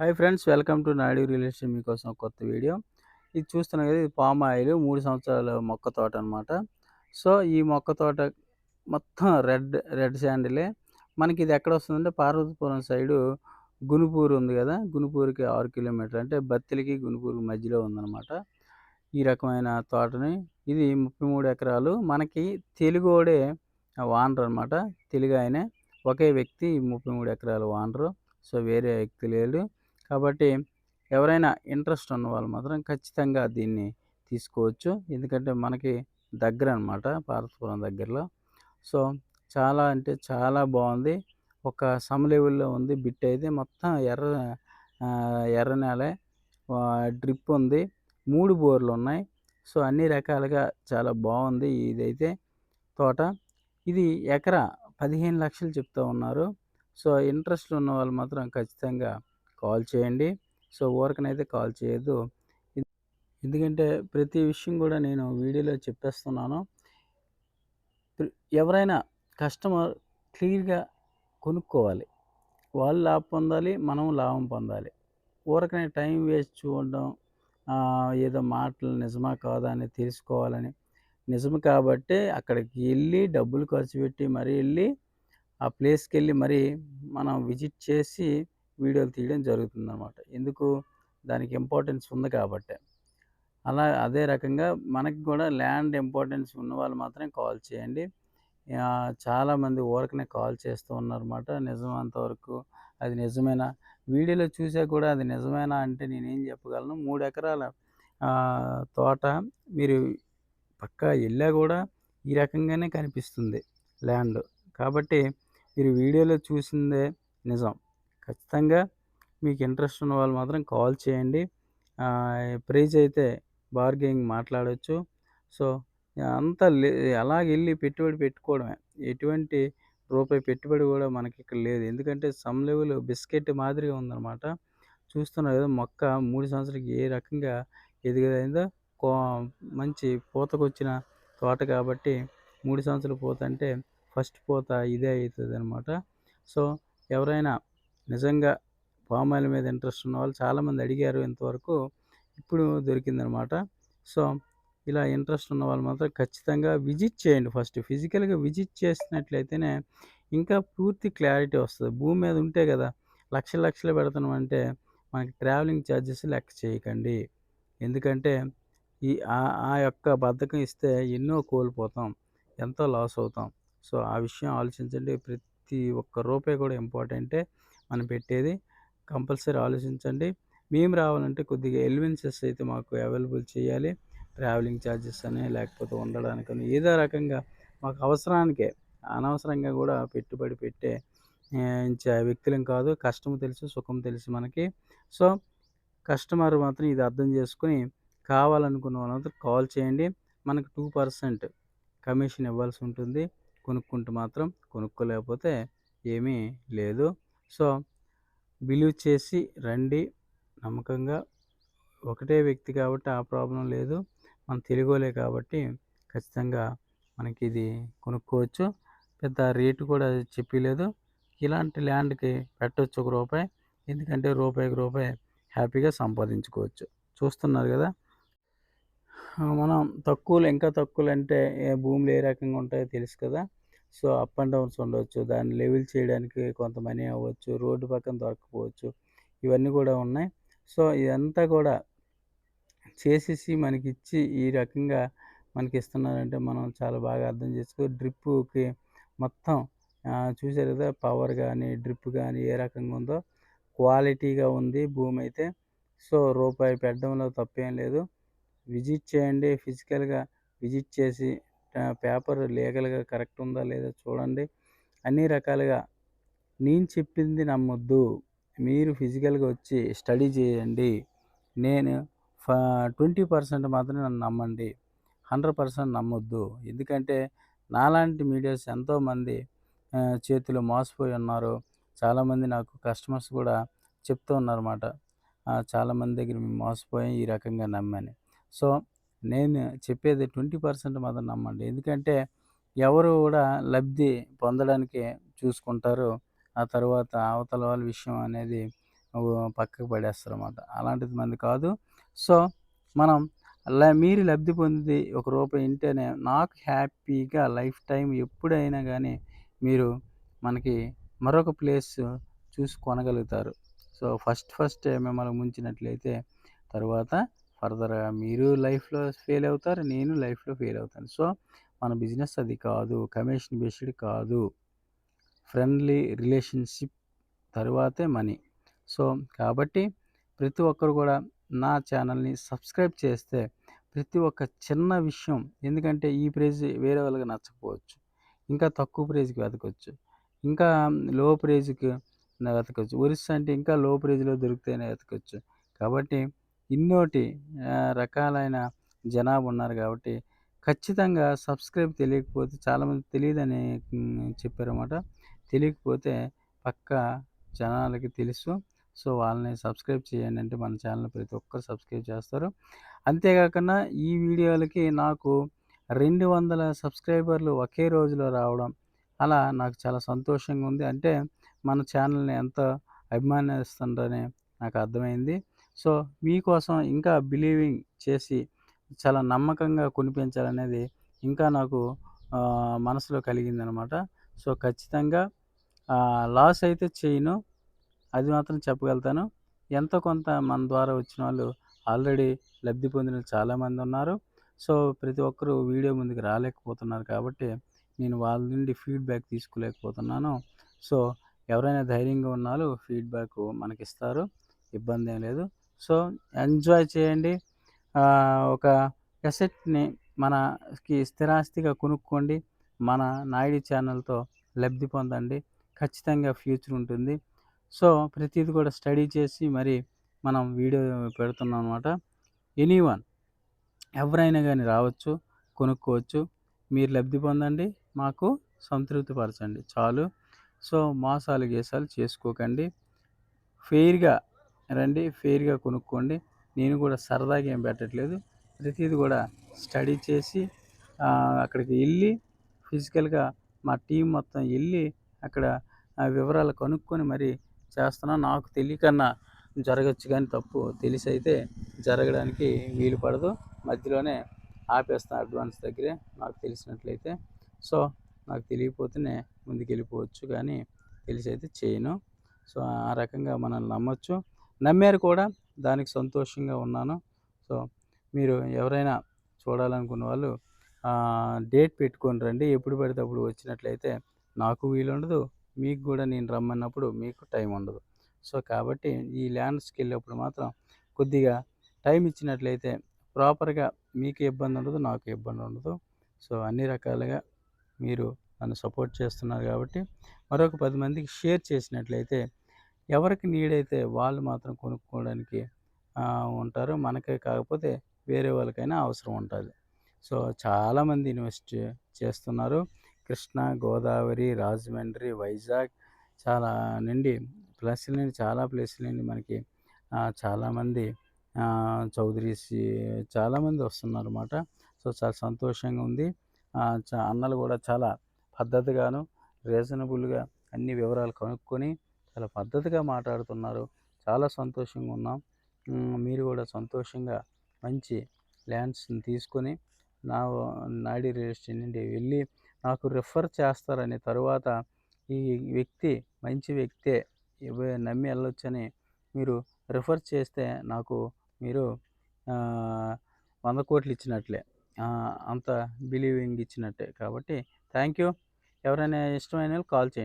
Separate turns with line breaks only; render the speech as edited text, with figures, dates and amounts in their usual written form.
Hi friends, welcome to Naidu real estate. మీకోసం ఒక కొత్త వీడియో. ఇది చూస్తున్నారు కదా, ఇది పామ్ ఆయిల్ 3 సంవత్సరాల మొక్క తోట అనమాట. సో, ఈ మొక్క తోట మొత్తం రెడ్ శాండిలే. మనకి ఇది ఎక్కడ వస్తుందంటే పార్వతీపురం సైడు గునుపూరు ఉంది కదా, గునుపూరుకి 6 కిలోమీటర్లు, అంటే బత్తిలికి గునుపూరుకి మధ్యలో ఉందన్నమాట. ఈ రకమైన తోటని ఇది 33 ఎకరాలు. మనకి తెలుగోడే ఓనర్ అనమాట. తెలుగు ఆయనే, ఒకే వ్యక్తి 33 ఎకరాల ఓనరు. సో, వేరే వ్యక్తి లేడు. కాబట్టి ఎవరైనా ఇంట్రెస్ట్ ఉన్నవాళ్ళు మాత్రం ఖచ్చితంగా దీన్ని తీసుకోవచ్చు. ఎందుకంటే మనకి దగ్గరనమాట, పార్వతీపురం దగ్గరలో. సో, చాలా అంటే చాలా బాగుంది. ఒక సమ లెవెల్‌లో ఉంది. బిట్ అయితే మొత్తం ఎర్ర నేలే. డ్రిప్ ఉంది. 3 బోర్‌లున్నాయి. సో, అన్ని రకాలుగా చాలా బాగుంది ఇదైతే తోట. ఇది ఎకరా 15,00,000 చెప్తా ఉన్నారు. సో, ఇంట్రెస్ట్ ఉన్నవాళ్ళు మాత్రం ఖచ్చితంగా కాల్ చేయండి. సో, ఊరకనైతే కాల్ చేయొద్దు. ఎ ఎందుకంటే ప్రతి విషయం గూడా నేను వీడియోలో చెప్పేస్తున్నాను. ప్రి ఎవరైనా కస్టమర్ క్లియర్‌గా కొనుక్కోవాలి. వాళ్ళు లాభం పొందాలి, మనం లాభం పొందాలి. ఊరకనే టైం వేస్ట్ చూడడం, ఏదో మాటలు నిజమా కాదా అని తెలుసుకోవాలని, నిజం కాబట్టే అక్కడికి ఎళ్లి డబ్బులు ఖర్చు పెట్టి మరీ ఎళ్లి ఆ ప్లేస్‌కెళ్ళి మరి మనం విజిట్ చేసి వీడియోలు తీయడం జరుగుతుందనమాట. ఎందుకు? దానికి ఇంపార్టెన్స్ ఉంది కాబట్టే. అదే రకంగా మనకి గూడా ల్యాండ్ ఇంపార్టెన్స్ ఉన్నవాళ్ళు మాత్రమే కాల్ చేయండి. చాలామంది ఊరకనే కాల్ చేస్తూ ఉన్నారన్నమాట. నిజమంత వరకు అది నిజమేనా? వీడియోలో చూసాక కూడా అది నిజమేనా అంటే నేనేం చెప్పగలను? 3 ఎకరాల తోట మీరు పక్కా ఎళ్ళా గూడా ఈ రకంగానే కనిపిస్తుంది ల్యాండ్. కాబట్టి మీరు వీడియోలో చూసిందే నిజం. ఖచ్చితంగా మీకు ఇంట్రెస్ట్ ఉన్న వాళ్ళు మాత్రం కాల్ చేయండి. ప్రైజ్ అయితే బార్గెనింగ్ మాట్లాడొచ్చు. సో, అంతా అలాగెళ్ళి పెట్టుబడి పెట్టుకోవడమే. ఎటువంటి రూపాయి పెట్టుబడి గూడా మనకిక్కడ లేదు. ఎందుకంటే సమ్ లెవెల్ బిస్కెట్ మాదిరిగా ఉందనమాట. చూస్తున్నారు కదా, మొక్క 3 సంవత్సరాలకి ఏ రకంగా ఎదిగయిందో. కో మంచి పూతకొచ్చిన తోట కాబట్టి 3 సంవత్సరాల పూత అంటే ఫస్ట్ పూత ఇదే అయితదనమాట. సో, ఎవరైనా నిజంగా పామ్ ఆయిల్ మీద ఇంట్రెస్ట్ ఉన్నవాళ్ళు చాలామంది అడిగారు ఇంతవరకు. ఇప్పుడు దొరికిందనమాట. సో, ఇలా ఇంట్రెస్ట్ ఉన్నవాళ్ళు మాత్రం ఖచ్చితంగా విజిట్ చేయండి ఫస్ట్. ఫిజికల్‌గా విజిట్ చేసినట్లయితేనే ఇంకా పూర్తి క్లారిటీ వస్తది. భూమి మీద ఉంటే గదా, లక్షలు లక్షలు పెడుతున్నామంటే మనకి ట్రావెలింగ్ చార్జెస్ లెక్క చేయకండి. ఎందుకంటే ఆ యొక్క బద్ధకం ఇస్తే ఎన్నో కోల్పోతాం. ఎంతో లాస్ అవుతాం. సో, ఆ విషయం ఆలోచించండి. ప్రతి ఒక్క రూపాయి కూడా ఇంపార్టెంటే. మనం పెట్టేది కంపల్సరీ ఆలోచించండి. మేము రావాలంటే కొద్దిగా ఎలివెన్సెస్ అయితే మాకు అవైలబుల్ చేయాలి. ట్రావెలింగ్ చార్జెస్ అని, లేకపోతే ఉండడానికని, ఏదో రకంగా మాకు అవసరానికే, అనవసరంగా గూడా పెట్టుబడి పెట్టే వ్యక్తులం కాదు. కష్టం తెలుసు, సుఖం తెలుసు మనకి. సో, కస్టమర్ మాత్రం ఇది అర్థం చేసుకొని కావాలనుకున్న వాళ్ళందరూ కాల్ చేయండి. మనకు 2% కమిషన్ ఇవ్వాల్సి ఉంటుంది. కొనుక్కుంటే మాత్రం. కొనుక్కోలేకపోతే ఏమీ లేదు. సో, బిలీవ్ చేసి రండి నమ్మకంగా. ఒకటే వ్యక్తి కాబట్టి ఆ ప్రాబ్లమ్ లేదు. మన తెలుగోళ్ళే కాబట్టి ఖచ్చితంగా మనకిది కొనుక్కోవచ్చు. పెద్ద రేటు కూడా చెప్పలేదు. ఇలాంటి ల్యాండ్‌కి పెట్టొచ్చు ఒక రూపాయి. ఎందుకంటే రూపాయికి రూపాయి హ్యాపీగా సంపాదించుకోవచ్చు. చూస్తున్నారు గదా! మనం తక్కువలో, ఇంకా తక్కువలంటే భూములు ఏ రకంగా ఉంటాయో తెలుసు కదా! సో, అప్ అండ్ డౌన్స్ ఉండొచ్చు. దాన్ని లెవెల్ చేయడానికి కొంత మనీ అవ్వచ్చు. రోడ్డు పక్కన దొరక్కపోవచ్చు. ఇవన్నీ గూడా ఉన్నాయి. సో, ఇదంతా కూడా చేసేసి మనకిచ్చి ఈ రకంగా మనకిస్తున్నారంటే మనం చాలా బాగా అర్థం చేసుకో. డ్రిప్పుకి మొత్తం చూసారు కదా, పవర్ గానీ, డ్రిప్ గానీ ఏ రకంగా ఉందో క్వాలిటీగా ఉంది భూమయితే. సో, రూపాయి పెట్టడంలో తప్పేం లేదు. విజిట్ చేయండి. ఫిజికల్‌గా విజిట్ చేసి పేపర్ లీగల్‌గా కరెక్ట్ ఉందా లేదా చూడండి. అన్ని రకాలుగా నేను చెప్పింది నమ్మొద్దు. మీరు ఫిజికల్‌గా వచ్చి స్టడీ చేయండి. నేను ఫ 20% మాత్రమే నన్ను నమ్మండి. 100% నమ్మొద్దు. ఎందుకంటే నాలాంటి మీడియాస్ ఎంతోమంది చేతిలో మోసపోయి ఉన్నారు. చాలామంది నాకు కస్టమర్స్ కూడా చెప్తూ ఉన్నారన్నమాట. చాలామంది దగ్గర మేము మోసపోయాం, ఈ రకంగా నమ్మని. సో, నేను చెప్పేది 20% మాత్రం నమ్మండి. ఎందుకంటే ఎవరు కూడా లబ్ధి పొందడానికే చూసుకుంటారు. ఆ తర్వాత అవతల వాళ్ళ విషయం అనేది పక్కకు పడేస్తారన్నమాట. అలాంటిది మనది కాదు. సో, మనం మీరు లబ్ధి పొంది ఒక రూపాయి ఇంటేనే నాకు హ్యాపీగా లైఫ్ టైమ్ ఎప్పుడైనా గానీ మీరు మనకి మరొక ప్లేస్ చూసి కొనగలుగుతారు. సో, ఫస్టే మిమ్మల్ని ముంచినట్లయితే తరువాత ఫర్దర్‌గా మీరు లైఫ్‌లో ఫెయిల్ అవుతారు. నేను లైఫ్‌లో ఫెయిల్ అవుతాను. సో, మన బిజినెస్ అది కాదు. కమిషన్ బేస్డ్ కాదు. ఫ్రెండ్లీ రిలేషన్‌షిప్ తరువాతే మనీ. సో, కాబట్టి ప్రతి ఒక్కరు కూడా నా ఛానల్‌ని సబ్స్క్రైబ్ చేస్తే ప్రతి ఒక్క చిన్న విషయం ఎందుకంటే ఈ ప్రైజ్ వేరే వాళ్ళకి నచ్చకపోవచ్చు. ఇంకా తక్కువ ప్రైజ్‌కి వెతకొచ్చు. ఇంకా లో ప్రైజ్‌కి వెతకొచ్చు. ఒరిస్సా అంటే ఇంకా లో ప్రైజ్‌లో దొరుకుతాయని వెతకొచ్చు. కాబట్టి ఇన్నోటి రకాలైన జనాభా ఉన్నారు కాబట్టి ఖచ్చితంగా సబ్స్క్రైబ్ తెలియకపోతే చాలామంది తెలీదని చెప్పారన్నమాట. తెలియకపోతే పక్కా జనాలకి తెలుసు. సో, వాళ్ళని సబ్స్క్రైబ్ చేయండి అంటే మన ఛానెల్‌ని ప్రతి ఒక్కరు సబ్స్క్రైబ్ చేస్తారు. అంతేగాకుండా ఈ వీడియోలకి నాకు 200 సబ్స్క్రైబర్లు ఒకే రోజులో రావడం, అలా నాకు చాలా సంతోషంగా ఉంది. అంటే మన ఛానెల్‌ని ఎంత అభిమానిస్తుంరని నాకు అర్థమైంది. సో, మీకోసం ఇంకా బిలీవింగ్ చేసి చాలా నమ్మకంగా కొనిపించాలనేది ఇంకా నాకు మనసులో కలిగిందనమాట. సో, ఖచ్చితంగా లాస్ అయితే చేయను. అది మాత్రం చెప్పగలుగుతాను. ఎంతో కొంత మన ద్వారా వచ్చినోళ్ళు ఆల్రెడీ లబ్ధి పొందిన చాలామందున్నారు. సో, ప్రతి ఒక్కరు వీడియో ముందుకు రాలేకపోతున్నారు కాబట్టి, నేను వాళ్ళ నుండి ఫీడ్‌బ్యాక్ తీసుకోలేకపోతున్నాను. సో, ఎవరైనా ధైర్యంగా ఉన్నోళ్ళు ఫీడ్‌బ్యాకు మనకిస్తారు. ఇబ్బందేం లేదు. సో, ఎంజాయ్ చేయండి. ఒక ఎసెట్‌ని మనకి స్థిరాస్తిగా కొనుక్కోండి. మన నాయుడు ఛానెల్‌తో లబ్ధి పొందండి. ఖచ్చితంగా ఫ్యూచర్ ఉంటుంది. సో, ప్రతీది కూడా స్టడీ చేసి మరి మనం వీడియో పెడుతున్నాం అనమాట. ఎనీవన్ ఎవరైనా గానీ రావచ్చు, కొనుక్కోవచ్చు. మీరు లబ్ధి పొందండి. మాకు సంతృప్తి పరచండి చాలు. సో, మోసాలు గీసాలు చేసుకోకండి. ఫెయిర్‌గా రండి. ఫెయిర్‌గా కొనుక్కోండి. నేను కూడా సరదాగా ఏం పెట్టట్లేదు. ప్రతీది కూడా స్టడీ చేసి అక్కడికి ఎళ్లి ఫిజికల్‌గా మా టీమ్ మొత్తం ఎళ్లి అక్కడ వివరాలు కనుక్కొని మరి చేస్తున్నాం. నాకు తెలియకన్నా జరగొచ్చు గానీ తప్పు తెలిసైతే జరగడానికి వీలు పడదు. మధ్యలోనే ఆపేస్తా అడ్వాన్స్ దగ్గరే నాకు తెలిసినట్లయితే. సో, నాకు తెలియకపోతేనే ముందుకెళ్ళిపోవచ్చు గానీ తెలిసైతే చేయను. సో, ఆ రకంగా మనల్ని నమ్మొచ్చు. నమ్మారు కూడా దానికి సంతోషంగా ఉన్నాను. సో, మీరు ఎవరైనా చూడాలనుకున్న వాళ్ళు డేట్ పెట్టుకొని రండి. ఎప్పుడు పడితే అప్పుడు వచ్చినట్లయితే నాకు వీలుండదు. మీకు గూడా నేను రమ్మన్నప్పుడు మీకు టైం ఉండదు. సో, కాబట్టి ఈ ల్యాండ్స్‌కెళ్ళేప్పుడు మాత్రం కొద్దిగా టైం ఇచ్చినట్లయితే ప్రాపర్‌గా మీకు ఇబ్బందుండదు. నాకు ఇబ్బందుండదు. సో, అన్ని రకాలుగా మీరు నన్ను సపోర్ట్ చేస్తున్నారు కాబట్టి మరొక 10 మందికి షేర్ చేసినట్లయితే ఎవరికి నీడైతే వాళ్ళు మాత్రం కొనుక్కోవడానికి ఉంటారు. మనకే కాకపోతే వేరే వాళ్ళకైనా అవసరం ఉంటది. సో, చాలామంది ఇన్వెస్ట్ చేస్తున్నారు. కృష్ణా, గోదావరి, రాజమండ్రి, వైజాగ్ చాలా నుండి ప్లేసుల నుండి చాలా ప్లేసుల నుండి మనకి చాలామంది చౌదరీస్ చాలామంది వస్తున్నారన్నమాట. సో, చాలా సంతోషంగా ఉంది. అన్నలు కూడా చాలా పద్ధతిగాను, రీజనబుల్‌గా అన్ని వివరాలు కనుక్కొని చాలా పద్ధతిగా మాట్లాడుతున్నారు. చాలా సంతోషంగా ఉన్నాం. మీరు కూడా సంతోషంగా మంచి ల్యాండ్స్‌ని తీసుకొని నా నాయుడు రియల్ ఎస్టేట్ నుండి వెళ్ళి నాకు రిఫర్ చేస్తారని తరువాత ఈ వ్యక్తి మంచి వ్యక్తే నమ్మి వెళ్ళొచ్చని మీరు రిఫర్ చేస్తే నాకు మీరు 100,00,00,000 ఇచ్చినట్లే. అంత బిలీవింగ్ ఇచ్చినట్టే. కాబట్టి థ్యాంక్ యూ. ఎవరైనా ఇష్టమైన వాళ్ళు కాల్ చేయండి.